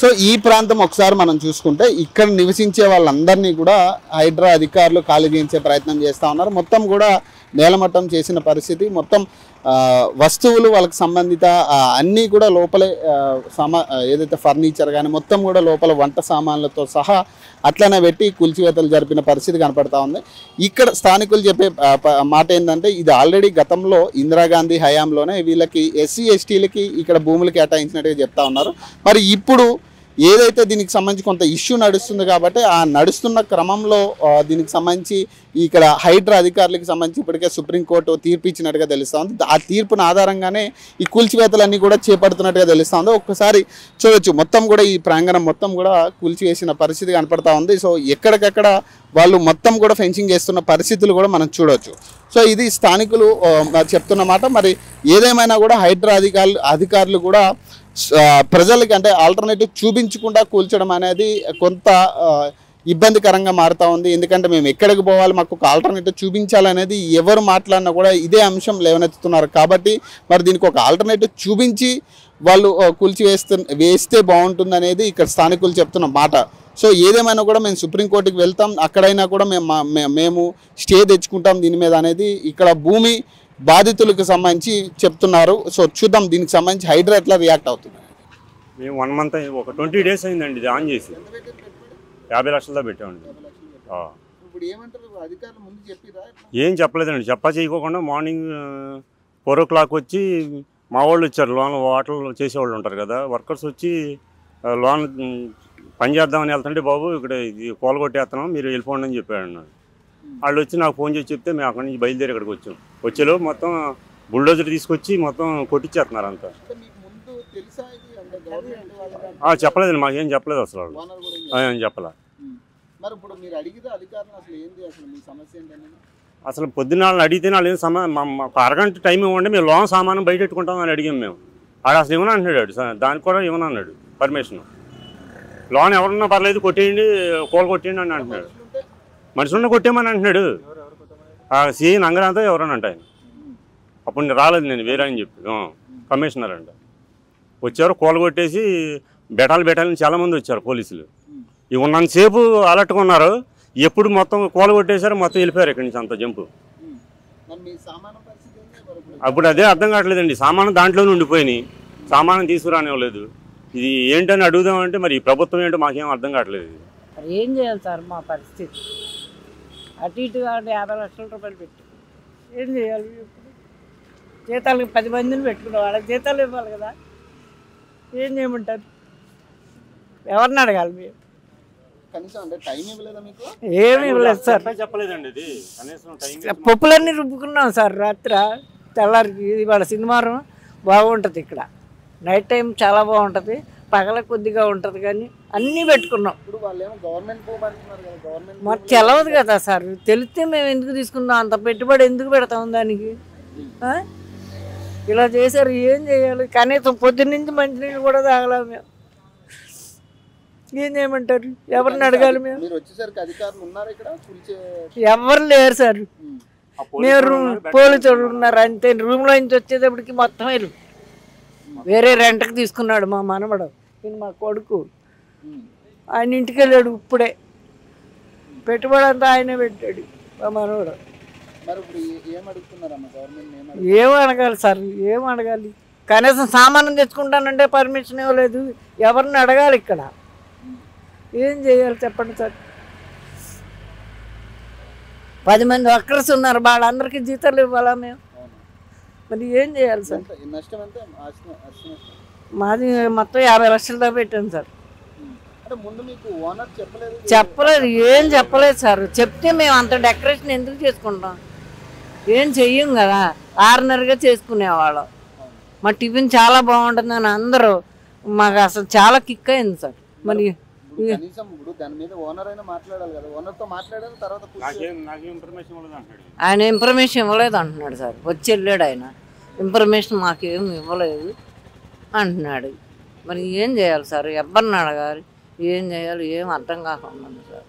So ఈ ప్రాంతం ఒకసారి మనం చూసుకుంటే ఇక్కడ నివసించే వాళ్ళందరినీ కూడా హైడ్రా అధికారులు ఖాళీ చేయించే ప్రయత్నం చేస్తూ ఉన్నారు. మొత్తం కూడా నేలమట్టం చేసిన పరిస్థితి. మొత్తం వస్తువులు వాళ్ళకి సంబంధిత అన్నీ కూడా లోపలే ఏదైతే ఫర్నిచర్ కానీ మొత్తం కూడా లోపల వంట సామాన్లతో సహా అట్లనే పెట్టి కూల్చివేతలు జరిపిన పరిస్థితి కనపడతా ఉంది. ఇక్కడ స్థానికులు చెప్పే మాట ఏంటంటే ఇది ఆల్రెడీ గతంలో ఇందిరాగాంధీ హయాంలోనే వీళ్ళకి ఎస్సీ ఎస్టీలకి ఇక్కడ భూములు కేటాయించినట్టుగా చెప్తా ఉన్నారు. మరి ఇప్పుడు ఏదైతే దీనికి సంబంధించి కొంత ఇష్యూ నడుస్తుంది కాబట్టి ఆ నడుస్తున్న క్రమంలో దీనికి సంబంధించి ఇక్కడ హైడ్రా అధికారులకు సంబంధించి ఇప్పటికే సుప్రీంకోర్టు తీర్పు ఇచ్చినట్టుగా తెలుస్తూ ఉంది. ఆ తీర్పును ఆధారంగానే ఈ కూల్చివేతలన్నీ కూడా చేపడుతున్నట్టుగా తెలుస్తూ ఉంది. ఒక్కసారి చూడొచ్చు మొత్తం కూడా ఈ ప్రాంగణం మొత్తం కూడా కూల్చివేసిన పరిస్థితి కనపడతా ఉంది. సో ఎక్కడికక్కడ వాళ్ళు మొత్తం కూడా ఫెన్సింగ్ చేస్తున్న పరిస్థితులు కూడా మనం చూడవచ్చు. సో ఇది స్థానికులు చెప్తున్న మాట. మరి ఏదేమైనా కూడా హైడ్రా అధికారులు కూడా ప్రజలకి అంటే ఆల్టర్నేటివ్ చూపించకుండా కూల్చడం అనేది కొంత ఇబ్బందికరంగా మారుతూ ఉంది. ఎందుకంటే మేము ఎక్కడికి పోవాలి, మాకు ఒక ఆల్టర్నేటివ్ చూపించాలనేది ఎవరు మాట్లాడినా కూడా ఇదే అంశం లేవనెత్తుతున్నారు. కాబట్టి మరి దీనికి ఒక ఆల్టర్నేటివ్ చూపించి వాళ్ళు వేస్తే బాగుంటుంది అనేది ఇక్కడ స్థానికులు చెప్తున్న మాట. సో ఏదేమైనా కూడా మేము సుప్రీంకోర్టుకి వెళ్తాం, అక్కడైనా కూడా మేము స్టే తెచ్చుకుంటాం దీని మీద అనేది ఇక్కడ భూమి బాధితులకు సంబంధించి చెప్తున్నారు. సో చూద్దాం దీనికి సంబంధించి హైడ్రా ఎట్లా రియాక్ట్ అవుతుంది. మేము 1 మంత్ ఒక 20 days అయిందండి ఇది ఆన్ చేసి. 50 లక్షలతో పెట్టామండి. ఏం చెప్పలేదండి. చేయకోకుండా మార్నింగ్ 4 o'clock వచ్చి మా వాళ్ళు వచ్చారు. లోన్ వాటర్ చేసేవాళ్ళు ఉంటారు కదా, వర్కర్స్ వచ్చి లోన్ పని చేద్దామని వెళ్తుంటే బాబు ఇక్కడ ఇది కోలగొట్టేస్తున్నాం మీరు వెళ్ళిపోండి అని చెప్పాడు అన్నాడు. వాళ్ళు వచ్చి నాకు ఫోన్ చేసి చెప్తే మేము అక్కడి నుంచి బయలుదేరి ఇక్కడికి వచ్చాం. వచ్చేలో మొత్తం బుల్డోజర్ తీసుకొచ్చి మొత్తం కొట్టించేస్తున్నారు అంతా. చెప్పలేదండి, మాకేం చెప్పలేదు అసలు వాళ్ళు ఏం చెప్పలే. అసలు పొద్దున్న వాళ్ళని అడిగితే వాళ్ళు ఏం ఒక అరగంట టైం ఇవ్వండి మేము లోన్ సామానం బయట పెట్టుకుంటాం అని అడిగాం మేము. ఆడు అసలు ఏమని అంటున్నాడు, దానికి కూడా ఏమని అన్నాడు పర్మిషన్. లోన్ ఎవరన్నా పర్లేదు కొట్టేయండి, కోలు కొట్టేయండి అని అంటున్నాడు. మనుషులను కొట్టేమని అంటున్నాడు. సిఐ నంగరంతా ఎవరని అంటే ఆయన అప్పుడు నేను రాలేదు, నేను వేరే అని చెప్పి కమిషనర్ అంట వచ్చారు. కోలు కొట్టేసి బెటాలని చాలామంది వచ్చారు పోలీసులు. ఇవి ఉన్నంతసేపు అలర్ట్గా ఉన్నారు. ఎప్పుడు మొత్తం కోలు కొట్టేశారు, మొత్తం వెళ్ళిపోయారు ఇక్కడి నుంచి అంత జంపు. అప్పుడు అదే అర్థం కావట్లేదండి. సామాను దాంట్లోనే ఉండిపోయినాయి, సామానం తీసుకురానివ్వలేదు. ఇది ఏంటని అడుగుదామంటే మరి ప్రభుత్వం ఏంటో మాకేం అర్థం కావట్లేదు. ఏం చేయాలి సార్ మా పరిస్థితి? అటు ఇటు 50 లక్షల రూపాయలు పెట్టి ఏం చేయాలి? జీతాలకు 10 మందిని పెట్టుకున్నాం, వాళ్ళకి జీతాలు ఇవ్వాలి కదా. ఏం చేయమంటారు? ఎవరిని అడగాలి మేము? ఏమి ఇవ్వలేదు సార్. పప్పులన్నీ రుబ్బుకున్నాం సార్ రాత్రి తెల్లారికి. ఇవాళ శనివారం బాగుంటుంది ఇక్కడ, నైట్ టైం చాలా బాగుంటుంది, పగల కొద్దిగా ఉంటుంది కానీ అన్నీ పెట్టుకున్నాం. మాకు తెలవదు కదా సార్, తెలిస్తే మేము ఎందుకు తీసుకున్నాం? అంత పెట్టుబడి ఎందుకు పెడతాం దానికి? ఇలా చేశారు, ఏం చేయాలి? కనీసం పొద్దున్నుంచి మంచినీళ్ళు కూడా తాగలేము మేము. ఏం చేయమంటారు? ఎవరిని అడగాలి మేము? ఎవరు లేరు సార్. మేము పోలీసులు ఉన్నారు అంతే. రూమ్లో నుంచి వచ్చేటప్పటికి మొత్తం వెళ్ళు. వేరే రెంట్కి తీసుకున్నాడు మా మనవడు, మా కొడుకు. ఆయన ఇంటికి వెళ్ళాడు ఇప్పుడే. పెట్టుబడి అంతా ఆయనే పెట్టాడు మా మనవడు. ఏం అడగాలి సార్? ఏం అడగాలి? కనీసం సామానం తెచ్చుకుంటానంటే పర్మిషన్ ఇవ్వలేదు. ఎవరిని అడగాలి ఇక్కడ? ఏం చేయాలి చెప్పండి సార్? 10 మంది వర్కర్స్ ఉన్నారు, వాళ్ళందరికీ జీతాలు ఇవ్వాలా మేము? మరి ఏం చేయాలి సార్? మాది మొత్తం 50 లక్షలతో పెట్టాను సార్. చెప్పలేదు, ఏం చెప్పలేదు సార్. చెప్తే మేము అంత డెకరేషన్ ఎందుకు చేసుకుంటాం? ఏం చెయ్యం కదా, ఆర్డినరీగా చేసుకునేవాళ్ళం. మా టిఫిన్ చాలా బాగుంటుందని అందరూ మాకు అసలు చాలా కిక్ అయింది సార్. మరి ఆయన ఇన్ఫర్మేషన్ ఇవ్వలేదు అంటున్నాడు సార్. వచ్చి వెళ్ళాడు ఆయన, ఇన్ఫర్మేషన్ మాకేం ఇవ్వలేదు అంటున్నాడు. మరి ఏం చేయాలి సార్? ఎవరిని అడగాలి? ఏం చేయాలి? ఏం అర్థం కాకుండా సార్.